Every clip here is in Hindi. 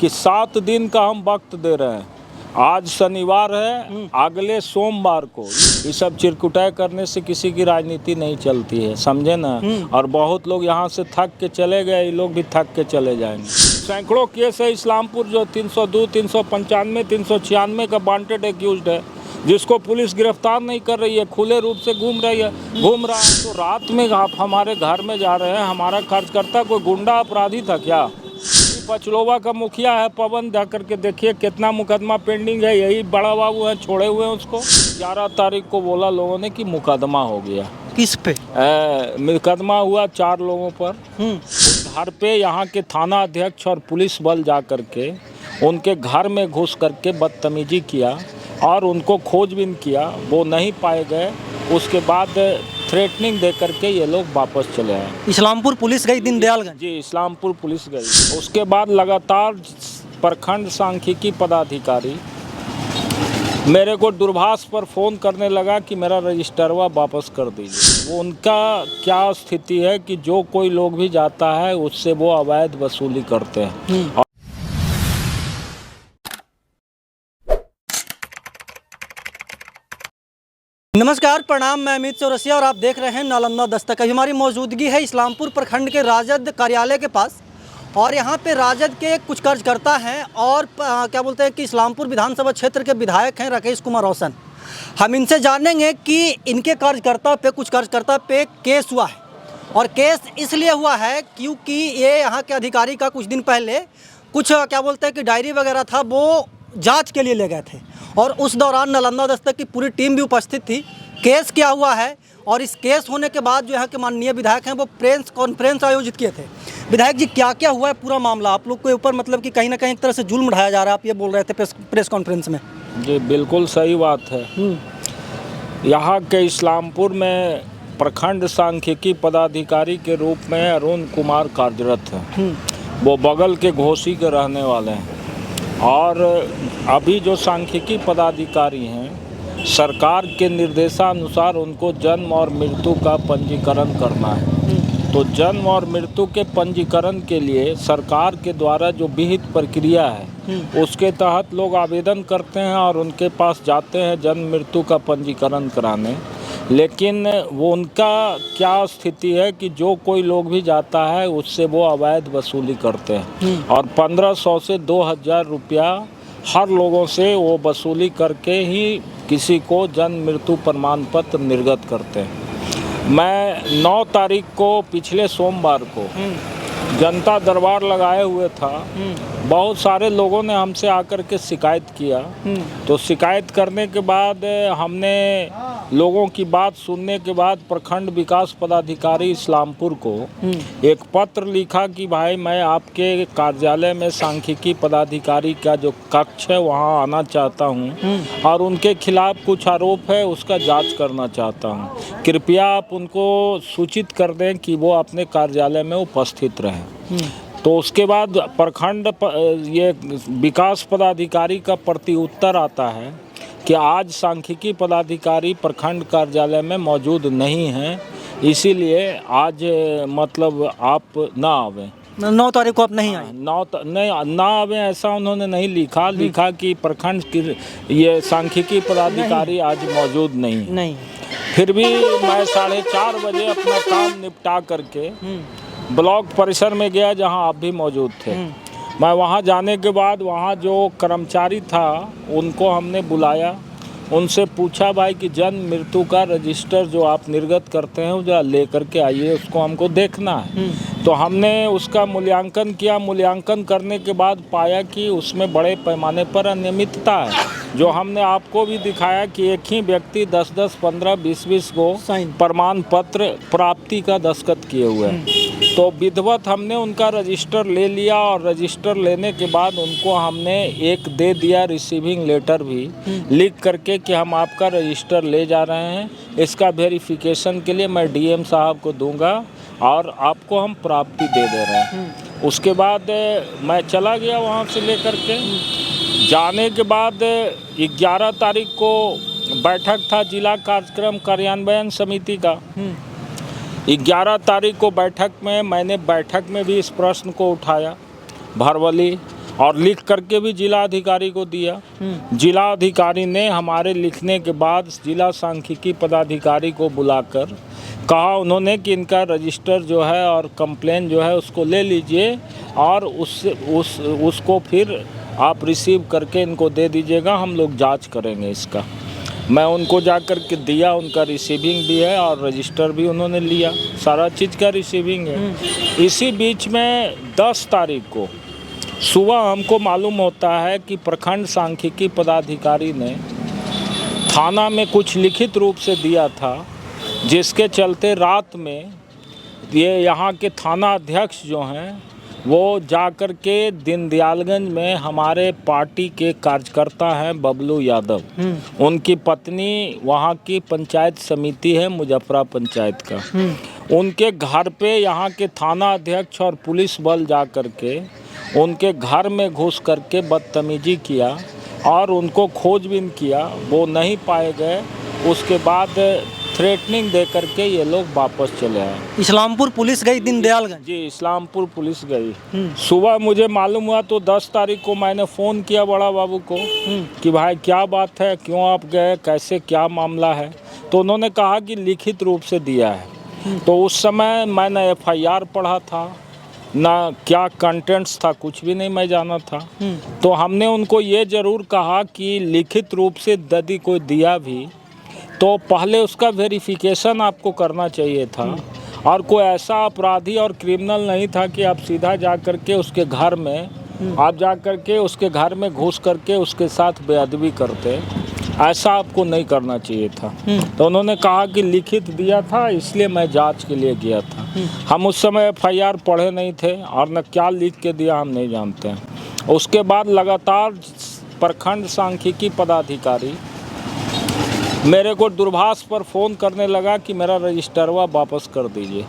कि 7 दिन का हम वक्त दे रहे हैं। आज शनिवार है, अगले सोमवार को ये सब चिरकुटाई करने से किसी की राजनीति नहीं चलती है, समझे ना। और बहुत लोग यहाँ से थक के चले गए, ये लोग भी थक के चले जाएंगे। सैकड़ों केस है इस्लामपुर जो 302, 395, 396 का वांटेड एक्यूज्ड है, जिसको पुलिस गिरफ्तार नहीं कर रही है, खुले रूप से घूम रहा है। तो रात में आप हमारे घर में जा रहे हैं, हमारा कार्यकर्ता कोई गुंडा अपराधी था क्या? पचलोवा का मुखिया है पवन, जा करके देखिए कितना मुकदमा पेंडिंग है, यही बड़ा बाबू है, छोड़े हुए हैं उसको। 11 तारीख को बोला लोगों ने कि मुकदमा हो गया। किस पे? मुकदमा हुआ 4 लोगों पर। घर पे यहाँ के थाना अध्यक्ष और पुलिस बल जा करके उनके घर में घुस करके बदतमीजी किया और उनको खोजबीन किया, वो नहीं पाए गए। उसके बाद थ्रेटनिंग दे करके ये लोग वापस चले आए। इस्लामपुर पुलिस गई दीनदयालगंज? जी, इस्लामपुर पुलिस गई। उसके बाद लगातार प्रखंड सांख्यिकी पदाधिकारी मेरे को दूरभाष पर फ़ोन करने लगा कि मेरा रजिस्टरवा वापस कर दीजिए। वो उनका क्या स्थिति है कि जो कोई लोग भी जाता है उससे वो अवैध वसूली करते हैं। नमस्कार, प्रणाम। मैं अमित चौरसिया और आप देख रहे हैं नालंदा दस्तक। अभी हमारी मौजूदगी है इस्लामपुर प्रखंड के राजद कार्यालय के पास और यहाँ पे राजद के कुछ कार्यकर्ता हैं और क्या बोलते हैं कि इस्लामपुर विधानसभा क्षेत्र के विधायक हैं राकेश कुमार रोशन। हम इनसे जानेंगे कि इनके कुछ कार्यकर्ता पे केस हुआ है और केस इसलिए हुआ है क्योंकि ये यहाँ के अधिकारी का कुछ दिन पहले कुछ क्या बोलते हैं कि डायरी वगैरह था, वो जाँच के लिए ले गए थे और उस दौरान नालंदा दस्तक की पूरी टीम भी उपस्थित थी। केस क्या हुआ है और इस केस होने के बाद जो यहाँ के माननीय विधायक हैं वो प्रेस कॉन्फ्रेंस आयोजित किए थे। विधायक जी, क्या क्या हुआ है पूरा मामला? आप लोग के ऊपर मतलब कि कहीं ना कहीं एक तरह से जुल्म ढाया जा रहा है, आप ये बोल रहे थे प्रेस कॉन्फ्रेंस में। जी बिल्कुल सही बात है। यहाँ के इस्लामपुर में प्रखंड सांख्यिकी पदाधिकारी के रूप में अरुण कुमार कार्यरत हैं। वो बगल के घोसी के रहने वाले हैं और अभी जो सांख्यिकी पदाधिकारी हैं, सरकार के निर्देशानुसार उनको जन्म और मृत्यु का पंजीकरण करना है। तो जन्म और मृत्यु के पंजीकरण के लिए सरकार के द्वारा जो विहित प्रक्रिया है उसके तहत लोग आवेदन करते हैं और उनके पास जाते हैं जन्म मृत्यु का पंजीकरण कराने। लेकिन वो उनका क्या स्थिति है कि जो कोई लोग भी जाता है उससे वो अवैध वसूली करते हैं और 1500 से 2000 रुपया हर लोगों से वो वसूली करके ही किसी को जन्म मृत्यु प्रमाण पत्र निर्गत करते हैं। मैं 9 तारीख को पिछले सोमवार को जनता दरबार लगाए हुए था। बहुत सारे लोगों ने हमसे आकर के शिकायत किया। तो शिकायत करने के बाद हमने लोगों की बात सुनने के बाद प्रखंड विकास पदाधिकारी इस्लामपुर को एक पत्र लिखा कि भाई मैं आपके कार्यालय में सांख्यिकी पदाधिकारी का जो कक्ष है वहां आना चाहता हूं और उनके खिलाफ कुछ आरोप है, उसका जांच करना चाहता हूं। कृपया आप उनको सूचित कर दें कि वो अपने कार्यालय में उपस्थित रहें। तो उसके बाद प्रखंड ये विकास पदाधिकारी का प्रत्युत्तर आता है कि आज सांख्यिकी पदाधिकारी प्रखंड कार्यालय में मौजूद नहीं हैं, इसीलिए आज मतलब आप ना आवें। 9 तारीख को आप नहीं आए? ना आवें ऐसा उन्होंने नहीं लिखा कि प्रखंड की ये सांख्यिकी पदाधिकारी आज मौजूद नहीं। फिर भी मैं 4:30 बजे अपना काम निपटा करके ब्लॉक परिसर में गया जहां आप भी मौजूद थे। मैं वहां जाने के बाद वहां जो कर्मचारी था उनको हमने बुलाया, उनसे पूछा भाई कि जन्म मृत्यु का रजिस्टर जो आप निर्गत करते हैं वो जरा ले करके आइए, उसको हमको देखना है। तो हमने उसका मूल्यांकन किया। मूल्यांकन करने के बाद पाया कि उसमें बड़े पैमाने पर अनियमितता है, जो हमने आपको भी दिखाया कि एक ही व्यक्ति 10-10, 15, 20-20 को प्रमाण पत्र प्राप्ति का दस्तखत किए हुए हैं। तो विधिवत हमने उनका रजिस्टर ले लिया और रजिस्टर लेने के बाद उनको हमने एक दे दिया रिसीविंग लेटर भी लिख करके कि हम आपका रजिस्टर ले जा रहे हैं। इसका वेरिफिकेशन के लिए मैं डीएम साहब को दूंगा और आपको हम प्राप्ति दे रहे हैं। उसके बाद मैं चला गया वहाँ से लेकर के। जाने के बाद 11 तारीख को बैठक था जिला कार्यक्रम कार्यान्वयन समिति का। 11 तारीख को बैठक में मैंने भी इस प्रश्न को उठाया भरवली और लिख करके भी जिला अधिकारी को दिया। जिला अधिकारी ने हमारे लिखने के बाद जिला सांख्यिकी पदाधिकारी को बुलाकर कहा उन्होंने कि इनका रजिस्टर जो है और कंप्लेन जो है उसको ले लीजिए और उसको फिर आप रिसीव करके इनको दे दीजिएगा, हम लोग जांच करेंगे इसका। मैं उनको जा कर के दिया, उनका रिसीविंग भी है और रजिस्टर भी उन्होंने लिया, सारा चीज़ का रिसीविंग है। इसी बीच में 10 तारीख को सुबह हमको मालूम होता है कि प्रखंड सांख्यिकी पदाधिकारी ने थाना में कुछ लिखित रूप से दिया था, जिसके चलते रात में ये यहाँ के थाना अध्यक्ष जो हैं वो जाकर के दीनदयालगंज में हमारे पार्टी के कार्यकर्ता हैं बबलू यादव, उनकी पत्नी वहाँ की पंचायत समिति है मुजफ्फरा पंचायत का, उनके घर पे यहाँ के थाना अध्यक्ष और पुलिस बल जा कर के उनके घर में घुस करके बदतमीजी किया और उनको खोजबीन किया, वो नहीं पाए गए। उसके बाद थ्रेटनिंग दे करके ये लोग वापस चले आए। इस्लामपुर पुलिस गई दीनदयालगंज? जी, इस्लामपुर पुलिस गई। सुबह मुझे मालूम हुआ तो 10 तारीख को मैंने फ़ोन किया बड़ा बाबू को कि भाई क्या बात है, क्यों आप गए, कैसे क्या मामला है। तो उन्होंने कहा कि लिखित रूप से दिया है। तो उस समय मैंने FIR पढ़ा था, ना क्या कंटेंट्स था कुछ भी नहीं मैं जाना था। तो हमने उनको ये ज़रूर कहा कि लिखित रूप से यदि कोई दिया भी तो पहले उसका वेरिफिकेशन आपको करना चाहिए था, और कोई ऐसा अपराधी और क्रिमिनल नहीं था कि आप सीधा जा कर के उसके घर में घुस करके उसके साथ बेअदबी करते, ऐसा आपको नहीं करना चाहिए था। तो उन्होंने कहा कि लिखित दिया था इसलिए मैं जांच के लिए गया था। हम उस समय FIR पढ़े नहीं थे और न क्या लिख के दिया हम नहीं जानते हैं। उसके बाद लगातार प्रखंड सांख्यिकी पदाधिकारी मेरे को दूरभाष पर फ़ोन करने लगा कि मेरा रजिस्टरवा वापस कर दीजिए।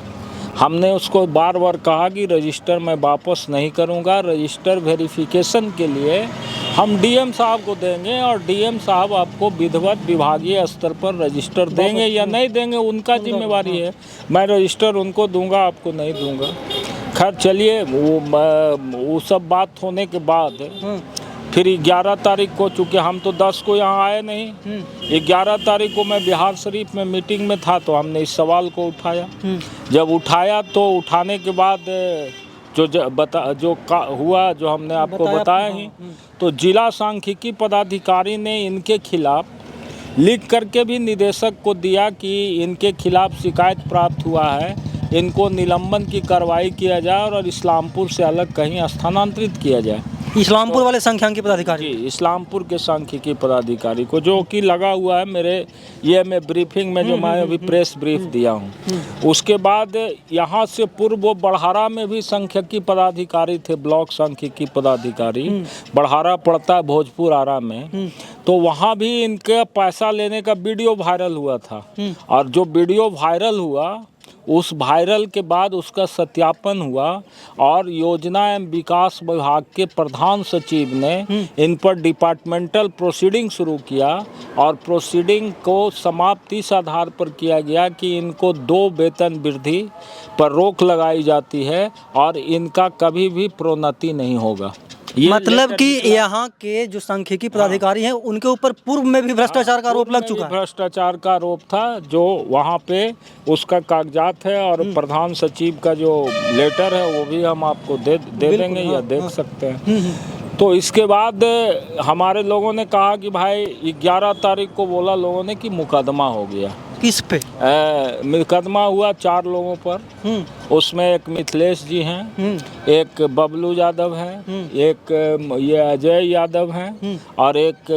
हमने उसको बार बार कहा कि रजिस्टर मैं वापस नहीं करूंगा, रजिस्टर वेरिफिकेशन के लिए हम DM साहब को देंगे और DM साहब आपको विधिवत विभागीय स्तर पर रजिस्टर देंगे या नहीं देंगे उनका जिम्मेवारी है। मैं रजिस्टर उनको दूंगा, आपको नहीं दूंगा। खैर चलिए, वो सब बात होने के बाद फिर 11 तारीख को, चूँकि हम तो 10 को यहाँ आए नहीं, 11 तारीख को मैं बिहार शरीफ में मीटिंग में था तो हमने इस सवाल को उठाया। जब उठाया तो उठाने के बाद हुआ जो हमने आपको बताया ही, तो जिला सांख्यिकी पदाधिकारी ने इनके खिलाफ लिख करके भी निदेशक को दिया कि इनके खिलाफ शिकायत प्राप्त हुआ है, इनको निलंबन की कार्रवाई किया जाए और इस्लामपुर से अलग कहीं स्थानांतरित किया जाए। इस्लामपुर वाले सांख्यिकी पदाधिकारी? जी, इस्लामपुर के सांख्यिकी पदाधिकारी को, जो कि लगा हुआ है मेरे ये मैं ब्रीफिंग में जो मैं अभी प्रेस ब्रीफ दिया हूँ। उसके बाद यहाँ से पूर्व वो बड़हारा में भी सांख्यिकी पदाधिकारी थे, ब्लॉक सांख्यिकी पदाधिकारी, बड़हारा पड़ता है भोजपुर आरा में। तो वहाँ भी इनके पैसा लेने का वीडियो वायरल हुआ था, और जो वीडियो वायरल हुआ उस वायरल के बाद उसका सत्यापन हुआ और योजना एवं विकास विभाग के प्रधान सचिव ने इन पर डिपार्टमेंटल प्रोसीडिंग शुरू किया, और प्रोसीडिंग को समाप्ति इस आधार पर किया गया कि इनको 2 वेतन वृद्धि पर रोक लगाई जाती है और इनका कभी भी प्रोन्नति नहीं होगा। मतलब कि यहाँ के जो सांख्यिकी पदाधिकारी हैं उनके ऊपर पूर्व में भी भ्रष्टाचार का आरोप लग चुका है। भ्रष्टाचार का आरोप था, जो वहाँ पे उसका कागजात है और प्रधान सचिव का जो लेटर है वो भी हम आपको दे देंगे या देख सकते हैं। तो इसके बाद हमारे लोगों ने कहा कि भाई 11 तारीख को बोला लोगों ने कि मुकदमा हो गया। किस पे? मुकदमा हुआ 4 लोगों पर। उसमें एक मिथिलेश जी हैं, एक बबलू यादव हैं, एक ये अजय यादव हैं और एक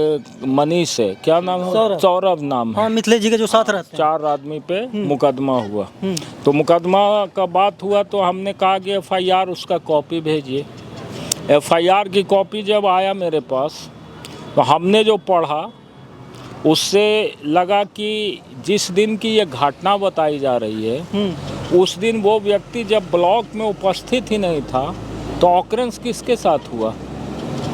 मनीष है, क्या नाम है, सौरभ नाम है। हाँ, मिथिलेश जी के जो साथ रहते हैं। 4 आदमी पे मुकदमा हुआ। तो मुकदमा का बात हुआ तो हमने कहा कि FIR उसका कॉपी भेजिए। FIR की कॉपी जब आया मेरे पास तो हमने जो पढ़ा उससे लगा कि जिस दिन की ये घटना बताई जा रही है उस दिन वो व्यक्ति जब ब्लॉक में उपस्थित ही नहीं था, तो ऑकरेंस किसके साथ हुआ?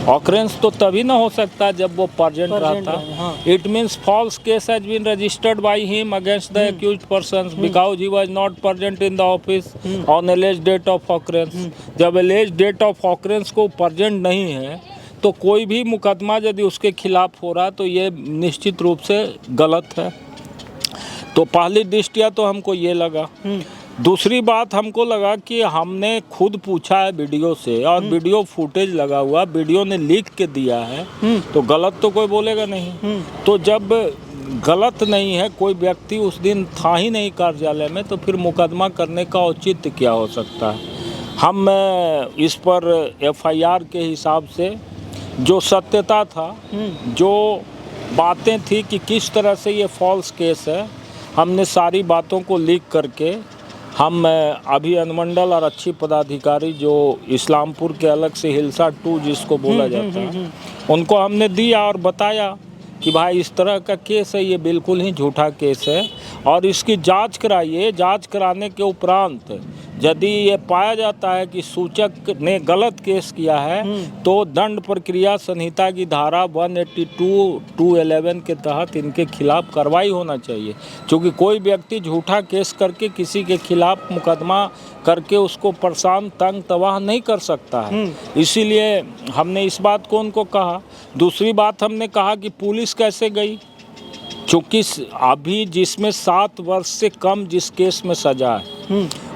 ऑकरेंस तो तभी ना हो सकता जब वो प्रेजेंट रहता। हाँ। It means false case has been registered by him against the accused person because he was not present in the office on alleged date of occurrence. जब एलेज डेट ऑफ ऑकरेंस को प्रेजेंट नहीं है तो कोई भी मुकदमा यदि उसके खिलाफ हो रहा तो ये निश्चित रूप से गलत है। तो पहली दृष्टिया तो हमको ये लगा। दूसरी बात हमको लगा कि हमने खुद पूछा है वीडियो से और वीडियो फुटेज लगा हुआ, वीडियो ने लिख के दिया है तो गलत तो कोई बोलेगा नहीं। तो जब गलत नहीं है, कोई व्यक्ति उस दिन था ही नहीं कार्यालय में, तो फिर मुकदमा करने का औचित्य क्या हो सकता है। हम इस पर एफआईआर के हिसाब से जो सत्यता था, जो बातें थी कि किस तरह से ये फॉल्स केस है, हमने सारी बातों को लिख करके हम अभी अनुमंडल और अच्छी पदाधिकारी जो इस्लामपुर के अलग से हिलसा 2 जिसको बोला जाता है, उनको हमने दिया और बताया कि भाई इस तरह का केस है, ये बिल्कुल ही झूठा केस है और इसकी जांच कराइए। जांच कराने के उपरांत यदि ये पाया जाता है कि सूचक ने गलत केस किया है तो दंड प्रक्रिया संहिता की धारा 182(2)(11) के तहत इनके खिलाफ कार्रवाई होना चाहिए। क्योंकि कोई व्यक्ति झूठा केस करके किसी के खिलाफ मुकदमा करके उसको परेशान तंग तबाह नहीं कर सकता है। इसीलिए हमने इस बात को उनको कहा। दूसरी बात हमने कहा कि पुलिस कैसे गई, चूँकि अभी जिसमें 7 वर्ष से कम जिस केस में सजा है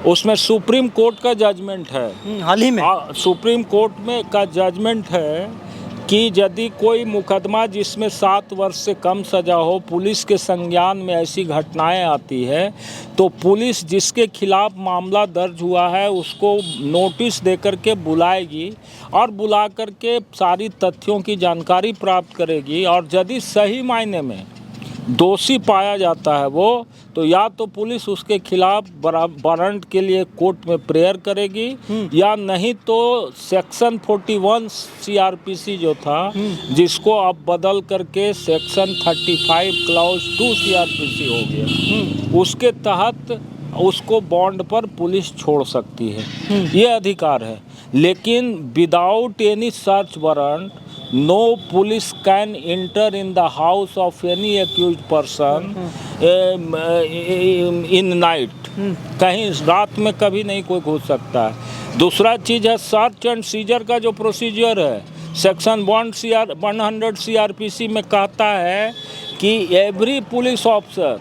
उसमें सुप्रीम कोर्ट का जजमेंट है। हाल ही में सुप्रीम कोर्ट में का जजमेंट है कि यदि कोई मुकदमा जिसमें 7 वर्ष से कम सजा हो, पुलिस के संज्ञान में ऐसी घटनाएं आती है तो पुलिस जिसके खिलाफ मामला दर्ज हुआ है उसको नोटिस देकर के बुलाएगी और बुला करके सारी तथ्यों की जानकारी प्राप्त करेगी और यदि सही मायने में दोषी पाया जाता है वो, तो या तो पुलिस उसके खिलाफ वारंट के लिए कोर्ट में प्रेयर करेगी या नहीं तो सेक्शन 41 सीआरपीसी जो था जिसको अब बदल करके सेक्शन 35 क्लॉज 2 सीआरपीसी हो गया, उसके तहत उसको बॉन्ड पर पुलिस छोड़ सकती है। ये अधिकार है। लेकिन without any search warrant no police can enter in the house of any accused person in night। कहीं रात में कभी नहीं कोई घुस सकता है। दूसरा चीज़ है सर्च एंड सीजर का जो प्रोसीजर है, सेक्शन 100 सीआरपीसी में कहता है कि every police officer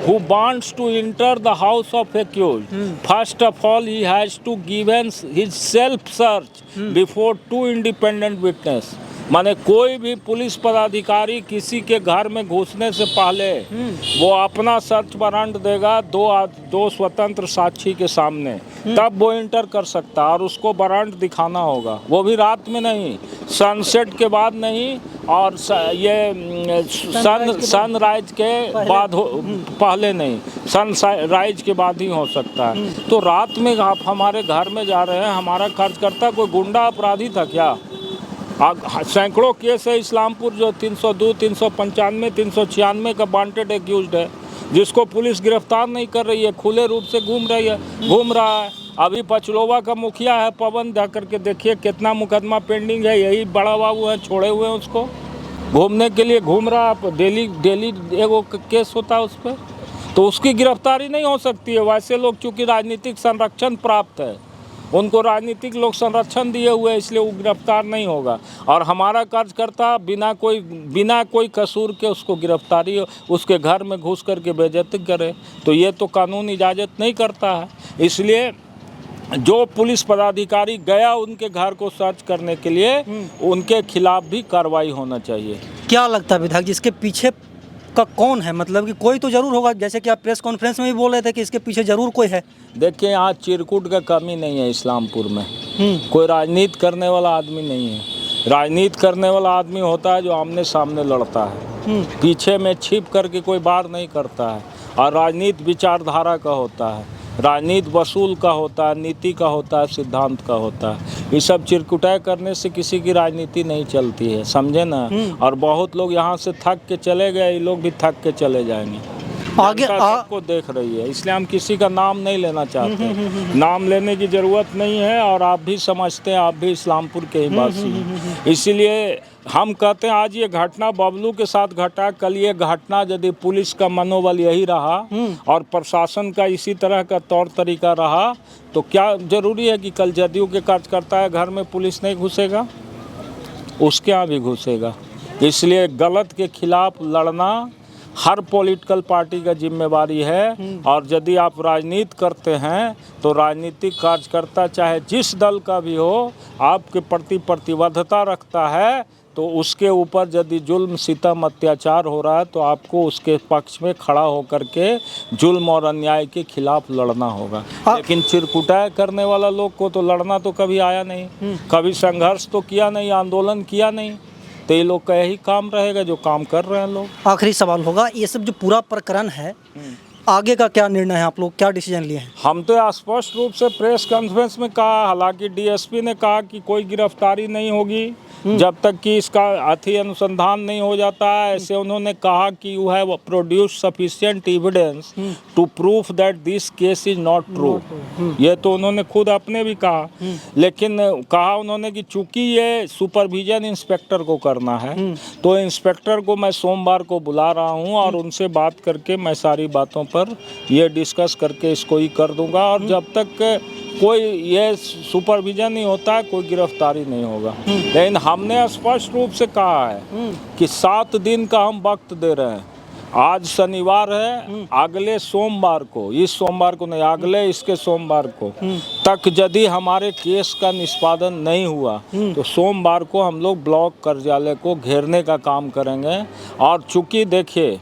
who wants to enter the house of accused, first of all he has to give his self search before 2 independent witness। माने कोई भी पुलिस पदाधिकारी किसी के घर में घुसने से पहले वो अपना सर्च वारंट देगा दो स्वतंत्र साक्षी के सामने, तब वो इंटर कर सकता है और उसको वारंट दिखाना होगा। वो भी रात में नहीं, सनसेट के बाद नहीं और ये सनराइज के बाद पहले नहीं, सनराइज के बाद ही हो सकता है। तो रात में आप हमारे घर में जा रहे हैं, हमारा कार्यकर्ता कोई गुंडा अपराधी था क्या? सैकड़ों केस है इस्लामपुर जो 302, 395, 396 का वांटेड एक्यूज्ड है, जिसको पुलिस गिरफ्तार नहीं कर रही है, खुले रूप से घूम रहा है। अभी पचलोवा का मुखिया है पवन, जा करके देखिए कितना मुकदमा पेंडिंग है। यही बड़ा बाबू है, छोड़े हुए हैं उसको, घूमने के लिए घूम रहा है। डेली एगो केस होता है उस पर, तो उसकी गिरफ्तारी नहीं हो सकती है। वैसे लोग चूँकि राजनीतिक संरक्षण प्राप्त है, उनको राजनीतिक लोग संरक्षण दिए हुए हैं, इसलिए वो गिरफ्तार नहीं होगा। और हमारा कार्यकर्ता बिना कोई कसूर के उसको गिरफ्तारी उसके घर में घुस करके बेइज्जती करे, तो ये तो कानून इजाज़त नहीं करता है। इसलिए जो पुलिस पदाधिकारी गया उनके घर को सर्च करने के लिए, उनके खिलाफ भी कार्रवाई होना चाहिए। क्या लगता है विधायक जी, इसके पीछे का कौन है? मतलब कि कोई तो जरूर होगा, जैसे कि आप प्रेस कॉन्फ्रेंस में भी बोल रहे थे कि इसके पीछे जरूर कोई है। देखिए यहाँ चिरकुट का कमी नहीं है इस्लामपुर में, कोई राजनीति करने वाला आदमी नहीं है। राजनीति करने वाला आदमी होता है जो आमने सामने लड़ता है, पीछे में छिप करके कोई बार नहीं करता है। और राजनीति विचारधारा का होता है, राजनीति वसूल का होता है, नीति का होता है, सिद्धांत का होता है। ये सब चिरकुटाई करने से किसी की राजनीति नहीं चलती है, समझे ना। और बहुत लोग यहाँ से थक के चले गए, ये लोग भी थक के चले जाएंगे। आगे जनता सबको देख रही है, इसलिए हम किसी का नाम नहीं लेना चाहते। नाम लेने की ज़रूरत नहीं है, और आप भी समझते हैं, आप भी इस्लामपुर के ही वासी हैं। इसीलिए हम कहते हैं आज ये घटना बबलू के साथ घटा, कल ये घटना यदि पुलिस का मनोबल यही रहा और प्रशासन का इसी तरह का तौर तरीका रहा, तो क्या ज़रूरी है कि कल जदयू के कार्यकर्ता है घर में पुलिस नहीं घुसेगा? उसके यहाँ भी घुसेगा। इसलिए गलत के खिलाफ लड़ना हर पॉलिटिकल पार्टी का जिम्मेवारी है। और यदि आप राजनीति करते हैं तो राजनीतिक कार्यकर्ता चाहे जिस दल का भी हो, आपके प्रति प्रतिबद्धता रखता है, तो उसके ऊपर यदि जुल्म सितम अत्याचार हो रहा है तो आपको उसके पक्ष में खड़ा होकर के जुल्म और अन्याय के खिलाफ लड़ना होगा। लेकिन चिरकुटाई करने वाला लोग को तो लड़ना तो कभी आया नहीं, कभी संघर्ष तो किया नहीं, आंदोलन किया नहीं, तो ये लोग का यही काम रहेगा जो काम कर रहे हैं लोग। आखिरी सवाल होगा, ये सब जो पूरा प्रकरण है, आगे का क्या निर्णय है, आप लोग क्या डिसीजन लिए हैं? हम तो स्पष्ट रूप से प्रेस कॉन्फ्रेंस में कहा, हालांकि डीएसपी ने कहा कि कोई गिरफ्तारी नहीं होगी जब तक कि इसका अनुसंधान नहीं हो जाता है। ऐसे उन्होंने कहा कि you have produce sufficient evidence to proof that this case is not true. ये तो उन्होंने खुद अपने भी कहा, लेकिन कहा उन्होंने कि चूंकि ये सुपरविजन इंस्पेक्टर को करना है, तो इंस्पेक्टर को मैं सोमवार को बुला रहा हूँ और उनसे बात करके मैं सारी बातों पर ये डिस्कस करके इसको ही कर दूंगा। और जब तक कोई ये सुपरविजन नहीं होता है, कोई गिरफ्तारी नहीं होगा। लेकिन हमने स्पष्ट रूप से कहा है कि 7 दिन का हम वक्त दे रहे हैं। आज शनिवार है, अगले सोमवार को, इस सोमवार को नहीं, अगले इसके सोमवार को तक यदि हमारे केस का निष्पादन नहीं हुआ तो सोमवार को हम लोग ब्लॉक कार्यालय को घेरने का काम करेंगे। और चूंकि देखिए,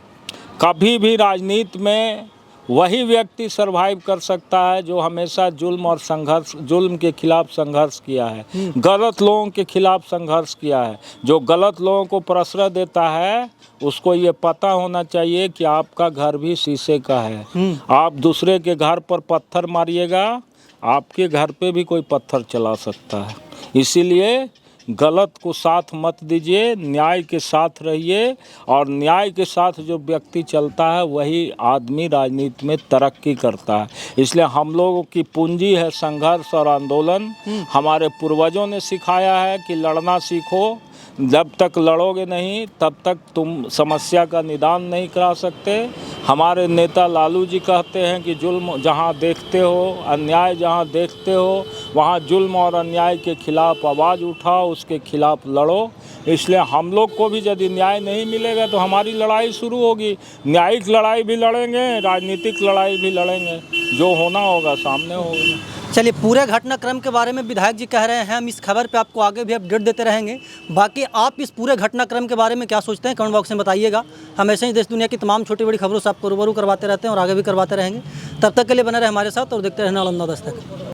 कभी भी राजनीति में वही व्यक्ति सरवाइव कर सकता है जो हमेशा जुल्म और संघर्ष, जुल्म के खिलाफ संघर्ष किया है, गलत लोगों के खिलाफ संघर्ष किया है। जो गलत लोगों को प्रश्रय देता है उसको ये पता होना चाहिए कि आपका घर भी शीशे का है। आप दूसरे के घर पर पत्थर मारिएगा, आपके घर पे भी कोई पत्थर चला सकता है। इसीलिए गलत को साथ मत दीजिए, न्याय के साथ रहिए, और न्याय के साथ जो व्यक्ति चलता है वही आदमी राजनीति में तरक्की करता है। इसलिए हम लोगों की पूंजी है संघर्ष और आंदोलन। हमारे पूर्वजों ने सिखाया है कि लड़ना सीखो, जब तक लड़ोगे नहीं तब तक तुम समस्या का निदान नहीं करा सकते। हमारे नेता लालू जी कहते हैं कि जुल्म जहाँ देखते हो, अन्याय जहाँ देखते हो, वहाँ जुल्म और अन्याय के खिलाफ आवाज़ उठाओ, उसके खिलाफ लड़ो। इसलिए हम लोग को भी यदि न्याय नहीं मिलेगा तो हमारी लड़ाई शुरू होगी। न्यायिक लड़ाई भी लड़ेंगे, राजनीतिक लड़ाई भी लड़ेंगे, जो होना होगा सामने होगा। चलिए, पूरे घटनाक्रम के बारे में विधायक जी कह रहे हैं, हम इस खबर पे आपको आगे भी अपडेट देते रहेंगे। बाकी आप इस पूरे घटनाक्रम के बारे में क्या सोचते हैं, कमेंट बॉक्स में बताइएगा। हम ऐसे ही देश दुनिया की तमाम छोटी बड़ी खबरों से आपको रूबरू करवाते रहते हैं और आगे भी करवाते रहेंगे। तब तक के लिए बने रहे हमारे साथ और देखते रहना नालंदा दस्तक।